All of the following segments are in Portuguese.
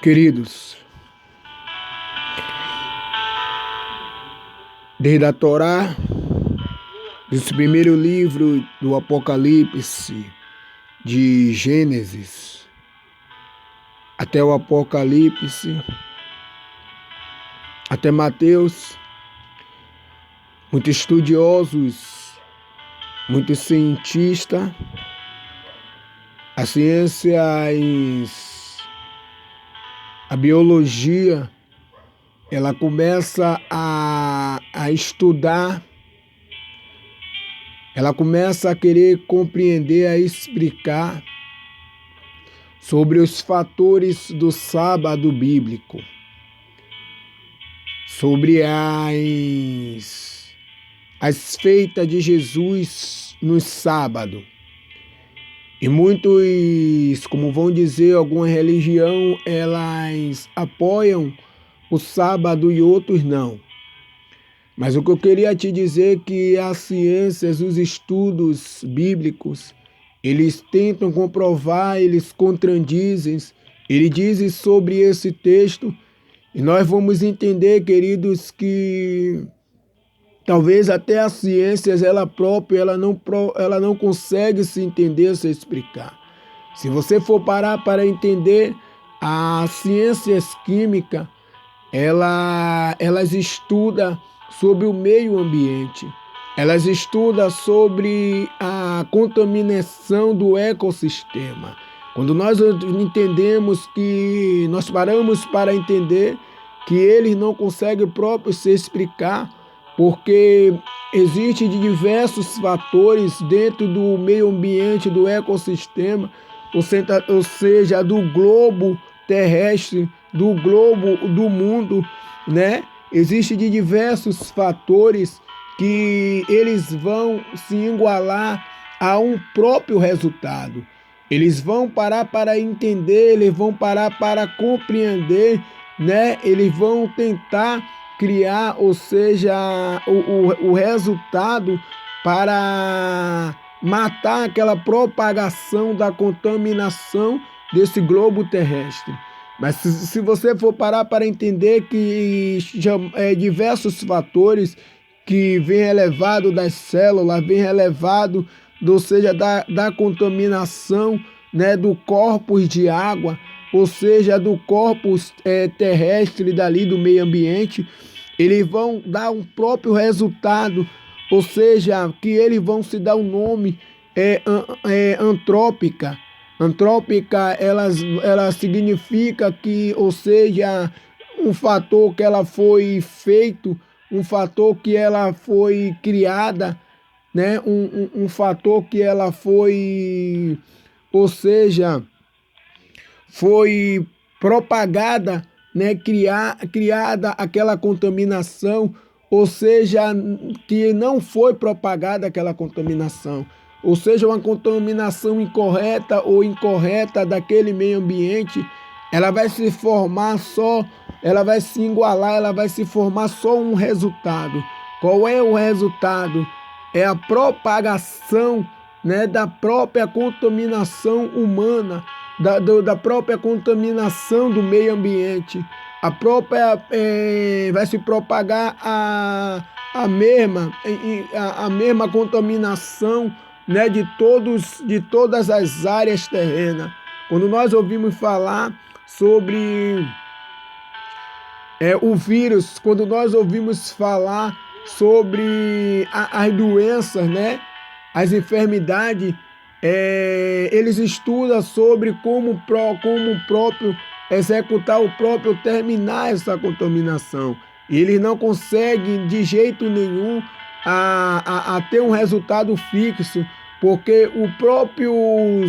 Queridos, desde a Torá, desse primeiro livro do Apocalipse, de Gênesis, até o Apocalipse, até Mateus, muitos estudiosos, muitos cientistas, as ciências, a biologia, ela começa a estudar, ela começa a querer compreender, a explicar sobre os fatores do sábado bíblico, sobre as feitas de Jesus no sábado. E muitos, como vão dizer, alguma religião, elas apoiam o sábado e outros não. Mas o que eu queria te dizer é que as ciências, os estudos bíblicos, eles tentam comprovar, eles contradizem, eles dizem sobre esse texto, e nós vamos entender, queridos, que talvez até as ciências, ela própria, ela não consegue se entender, se explicar. Se você for parar para entender, as ciências químicas, elas estudam sobre o meio ambiente, elas estudam sobre a contaminação do ecossistema. Quando nós entendemos que, nós paramos para entender que eles não conseguem próprios se explicar, porque existe diversos fatores dentro do meio ambiente, do ecossistema, ou seja, do globo terrestre, do globo do mundo, né? Existem diversos fatores que eles vão se igualar a um próprio resultado. Eles vão parar para entender, eles vão parar para compreender, né? Eles vão tentar criar, ou seja, o resultado para matar aquela propagação da contaminação desse globo terrestre. Mas se você for parar para entender que diversos fatores que vêm elevado das células, vêm elevado, ou seja, da contaminação, né, do corpus de água, ou seja, do corpus terrestre dali do meio ambiente, eles vão dar um próprio resultado, ou seja, que eles vão se dar um nome antrópica. Antrópica, ela significa que, ou seja, um fator que ela foi feito, um fator que ela foi criada, né? Um fator que ela foi, ou seja, foi propagada, né? Criada aquela contaminação, ou seja, que não foi propagada aquela contaminação. Ou seja, uma contaminação incorreta ou incorreta daquele meio ambiente, ela vai se formar só, ela vai se igualar, ela vai se formar só um resultado. Qual é o resultado? É a propagação, né, da própria contaminação humana, da própria contaminação do meio ambiente. A própria vai se propagar a mesma contaminação, né, de todas as áreas terrenas. Quando nós ouvimos falar sobre o vírus, quando nós ouvimos falar sobre as doenças, né, as enfermidades, eles estudam sobre como próprio executar o próprio, terminar essa contaminação. E eles não conseguem de jeito nenhum a ter um resultado fixo, porque o próprio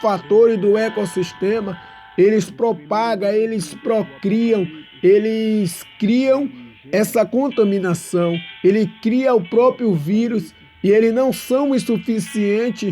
fator do ecossistema, eles propagam, eles procriam, eles criam essa contaminação, ele cria o próprio vírus e eles não são insuficientes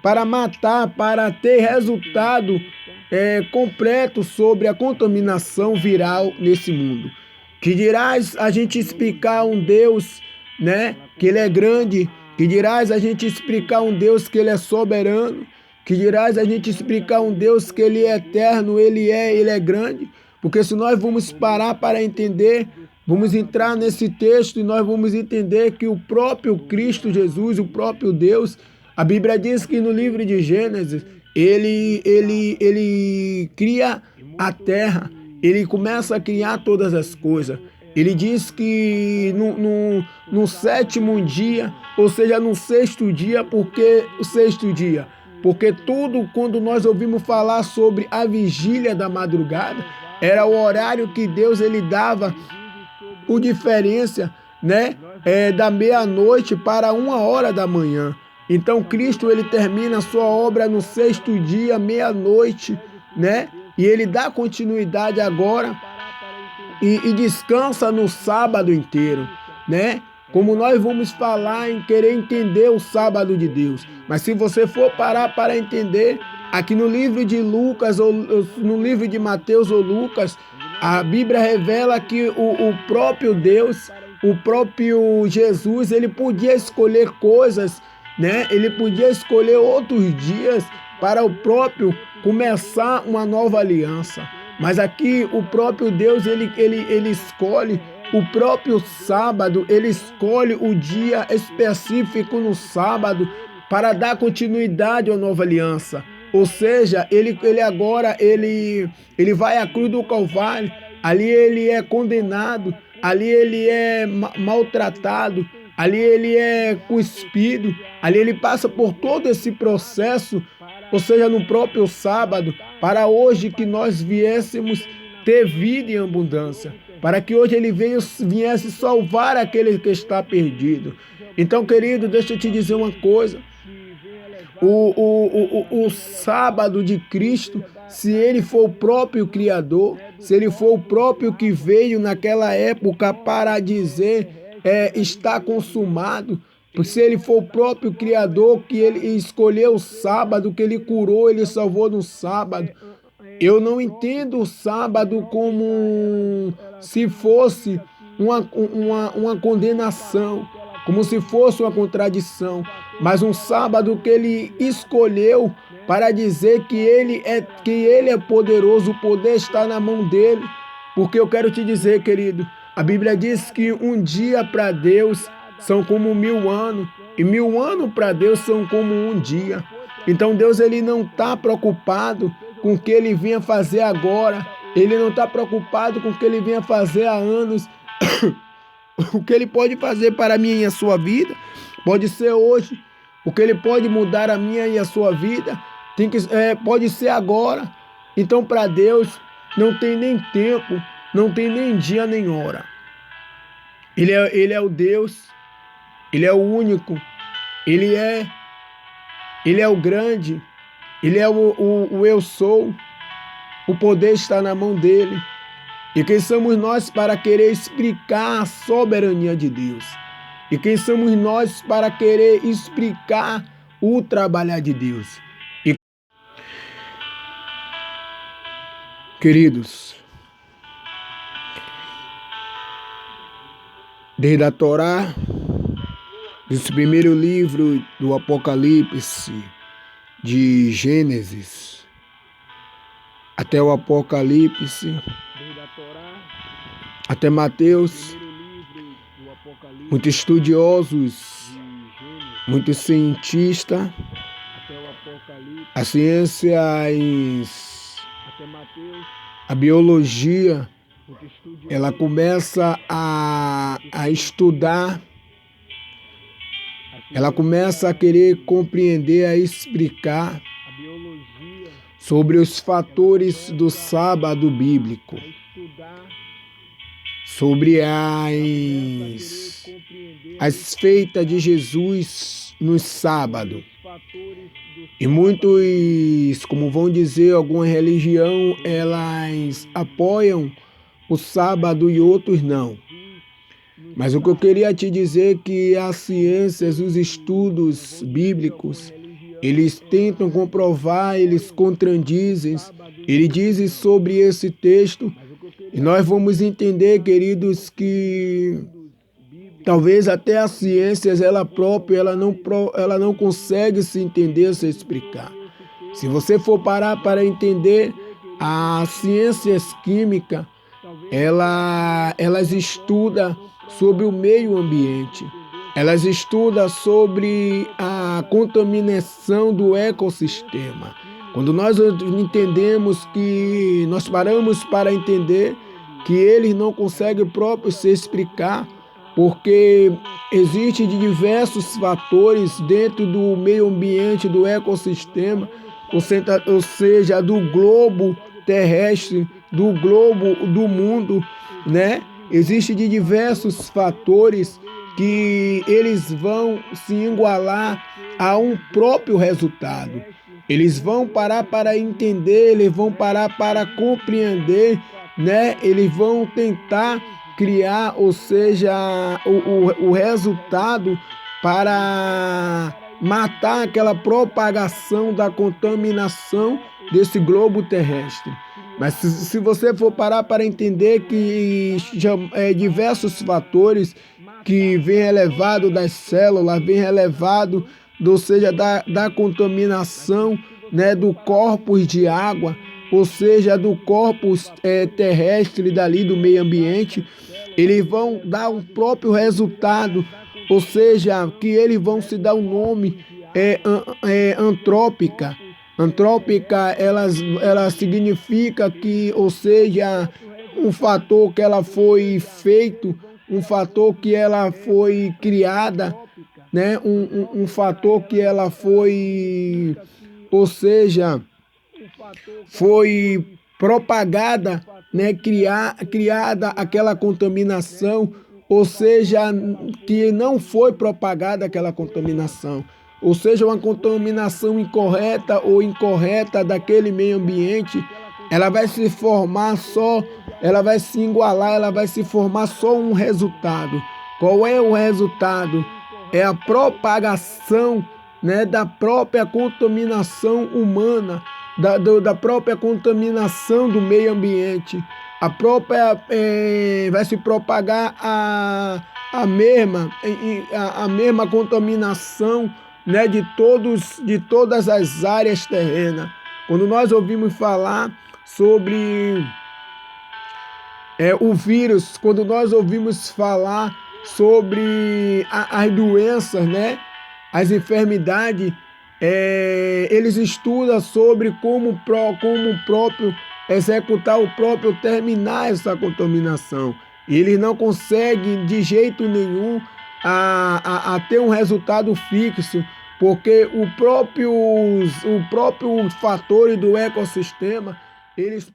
para matar, para ter resultado completo sobre a contaminação viral nesse mundo. Que dirás a gente explicar um Deus, né, que ele é grande, que dirás a gente explicar um Deus que ele é soberano, Que dirás a gente explicar um Deus que ele é eterno, ele é grande? Porque se nós vamos parar para entender, vamos entrar nesse texto e nós vamos entender que o próprio Cristo Jesus, o próprio Deus, a Bíblia diz que no livro de Gênesis, ele cria a terra, ele começa a criar todas as coisas. Ele diz que no sétimo dia, ou seja, no sexto dia, porque o sexto dia? Porque tudo, quando nós ouvimos falar sobre a vigília da madrugada, era o horário que Deus ele dava por diferença, né, da meia-noite para 1 hora da manhã. Então Cristo ele termina a sua obra no sexto dia, meia-noite, né? E ele dá continuidade agora e descansa no sábado inteiro, né? Como nós vamos falar em querer entender o sábado de Deus. Mas se você for parar para entender, aqui no livro de Lucas, ou no livro de Mateus ou Lucas, a Bíblia revela que o próprio Deus, o próprio Jesus, ele podia escolher coisas, né? Ele podia escolher outros dias para o próprio começar uma nova aliança. Mas aqui o próprio Deus, ele escolhe o próprio sábado, ele escolhe o dia específico no sábado para dar continuidade à nova aliança. Ou seja, ele agora vai à cruz do Calvário, ali ele é condenado, ali ele é maltratado, ali ele é cuspido, ali ele passa por todo esse processo, ou seja, no próprio sábado, para hoje que nós viéssemos ter vida em abundância, para que hoje ele viesse salvar aquele que está perdido. Então, querido, deixa eu te dizer uma coisa. O sábado de Cristo, se ele for o próprio Criador, se ele for o próprio que veio naquela época para dizer está consumado, se ele for o próprio Criador que ele escolheu o sábado, que ele curou, ele salvou no sábado, eu não entendo o sábado como se fosse uma condenação, como se fosse uma contradição, mas um sábado que ele escolheu para dizer que ele é poderoso, o poder está na mão dele. Porque eu quero te dizer, querido, a Bíblia diz que um dia para Deus são como 1000 anos, e 1000 anos para Deus são como um dia. Então Deus ele não está preocupado com o que ele vinha fazer agora, ele não está preocupado com o que ele vinha fazer há anos. O que ele pode fazer para a minha e a sua vida pode ser hoje. O que ele pode mudar a minha e a sua vida pode ser agora. Então, para Deus, não tem nem tempo, não tem nem dia nem hora. Ele é o Deus, ele é o único, ele é o grande, ele é o eu sou. O poder está na mão dele. E quem somos nós para querer explicar a soberania de Deus? E quem somos nós para querer explicar o trabalhar de Deus? Queridos, desde a Torá, desse primeiro livro do Apocalipse, de Gênesis, até o Apocalipse, até Mateus, muitos estudiosos, muitos cientistas, as ciências, a biologia, ela começa a estudar, ela começa a querer compreender, a explicar sobre os fatores do sábado bíblico, sobre as feitas de Jesus no sábado. E muitos, como vão dizer, alguma religião, elas apoiam o sábado e outros não. Mas o que eu queria te dizer é que as ciências, os estudos bíblicos, eles tentam comprovar, eles contradizem, eles dizem sobre esse texto. E nós vamos entender, queridos, que talvez até as ciências, ela própria, ela não consegue se entender, se explicar. Se você for parar para entender, as ciências químicas, elas estudam sobre o meio ambiente. Elas estudam sobre a contaminação do ecossistema. Quando nós entendemos que nós paramos para entender que eles não conseguem próprios se explicar, porque existe de diversos fatores dentro do meio ambiente, do ecossistema, ou seja, do globo terrestre, do globo do mundo, né? Existe de diversos fatores que eles vão se igualar a um próprio resultado. Eles vão parar para entender, eles vão parar para compreender, né? Eles vão tentar criar, ou seja, o resultado para matar aquela propagação da contaminação desse globo terrestre. Mas se você for parar para entender que diversos fatores que vem elevado das células, vem elevado, ou seja, da contaminação, né, do corpus de água, ou seja, do corpus terrestre dali do meio ambiente, eles vão dar um próprio resultado, ou seja, que eles vão se dar um nome antrópica. Antrópica, ela significa que, ou seja, um fator que ela foi feito, um fator que ela foi criada, né? Um fator que ela foi, ou seja, foi propagada, né? Criada aquela contaminação, ou seja, que não foi propagada aquela contaminação. Ou seja, uma contaminação incorreta ou incorreta daquele meio ambiente, ela vai se formar só, ela vai se igualar, ela vai se formar só um resultado. Qual é o resultado? É a propagação, né, da própria contaminação humana, da própria contaminação do meio ambiente. A própria vai se propagar a mesma contaminação, né, de todas as áreas terrenas. Quando nós ouvimos falar sobre o vírus, quando nós ouvimos falar sobre as doenças, né, as enfermidades, eles estudam sobre como o próprio executar o próprio terminar essa contaminação. Eles não conseguem de jeito nenhum a ter um resultado fixo, porque o próprio fator do ecossistema, eles